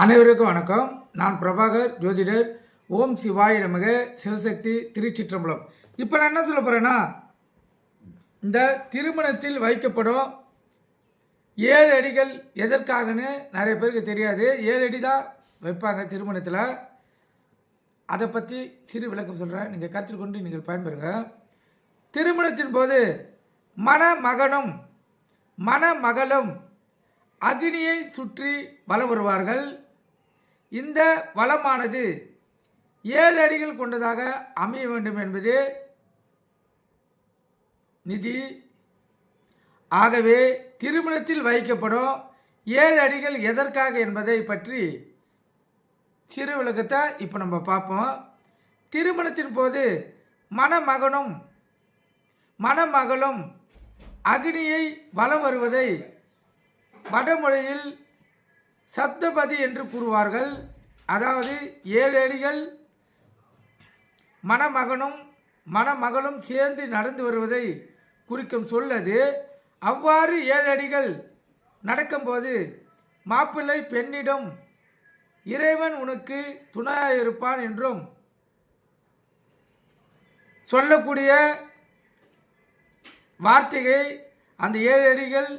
அனைவருக்கும் வணக்கம். நான் பிரபாகர் ஜோதிடர். ஓம் சிவாய நமக. சிவசக்தி திருச்சிற்றம்பலம். இப்போ நான் என்ன சொல்ல போகிறேன்னா, இந்த திருமணத்தில் வைக்கப்படும் 7 அடிகள் எதற்காகன்னு நிறைய பேருக்கு தெரியாது. 7 அடி தான் வைப்பாங்க திருமணத்தில். அதை பற்றி சிறு விளக்கம் சொல்கிறேன், நீங்கள் கருத்தில் கொண்டு நீங்கள் பயன்பெறுங்க. திருமணத்தின் போது மணமகனும் மணமகளும் அக்னியை சுற்றி வலம் வருவார்கள். இந்த வளமானது 7 அடிகள் கொண்டதாக அமைய வேண்டும் என்பது நிதி. ஆகவே திருமணத்தில் வைக்கப்படும் 7 அடிகள் எதற்காக என்பதை பற்றி சிறு விளக்கத்தை இப்போ நம்ம பார்ப்போம். திருமணத்தின் போது மணமகனும் மணமகளும் அக்னியை வலம் வருவதை வடமொழியில் சப்தபதி என்று கூறுவார்கள். அதாவது 7 அடிகள் மணமகனும் மணமகளும் சேர்ந்து நடந்து வருவதை குறிக்கும் சொல்லது. அவ்வாறு 7 அடிகள் நடக்கும்போது மாப்பிள்ளை பெண்ணிடம் இறைவன் உனக்கு துணையாக இருப்பான் என்றும் சொல்லக்கூடிய வார்த்தையை அந்த 7 அடிகள்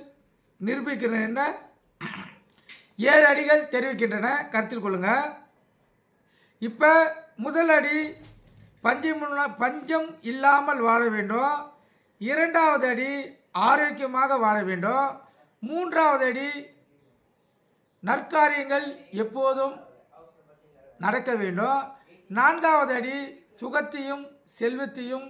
நிரூபிக்கின்றன, 7 அடிகள் தெரிவிக்கின்றன. கருத்தில் கொள்ளுங்க. இப்போ முதல் அடி பஞ்சம் இல்லாமல் வாழ வேண்டும். 2வது அடி ஆரோக்கியமாக வாழ வேண்டும். 3வது அடி நற்காரியங்கள் எப்போதும் நடக்க வேண்டும். 4வது அடி சுகத்தையும் செல்வத்தையும்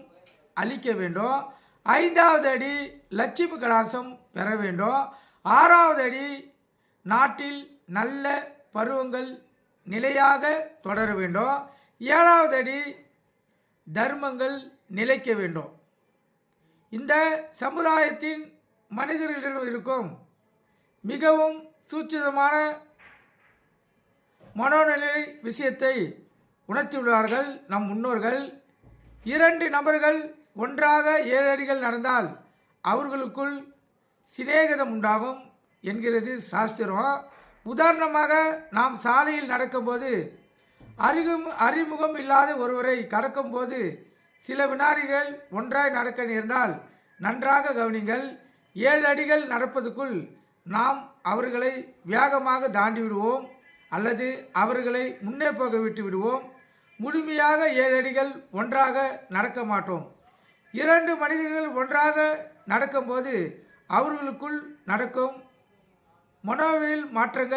அளிக்க வேண்டும். 5வது அடி லட்சுமி கடாட்சம் பெற வேண்டும். 6வது அடி நாட்டில் நல்ல பருவங்கள் நிலையாக தொடர வேண்டும். 7வது அடி தர்மங்கள் நிலைக்க வேண்டும். இந்த சமுதாயத்தின் மனிதர்களிடம் இருக்கும் மிகவும் சூட்சுமமான மனோநிலை விஷயத்தை உணர்த்தியுள்ளார்கள் நம் முன்னோர்கள். 2 நபர்கள் ஒன்றாக 7 அடிகள் நடந்தால் அவர்களுக்குள் சிநேகிதம் உண்டாகும் என்கிறது சாஸ்திரம். உதாரணமாக, நாம் சாலையில் நடக்கும்போது அறிமுகம் இல்லாத ஒருவரை கடக்கும்போது சில வினாடிகள் ஒன்றாய் நடக்க நேர்ந்தால் நன்றாக கவனிங்கள். 7 அடிகள் நடப்பதற்குள் நாம் அவர்களை வேகமாக தாண்டி விடுவோம் அல்லது அவர்களை முன்னே போக விட்டு விடுவோம். முழுமையாக 7 அடிகள் ஒன்றாக நடக்க மாட்டோம். 2 மனிதர்கள் ஒன்றாக நடக்கும்போது அவர்களுக்குள் நடக்கும் மனோவியல் மாற்றங்கள்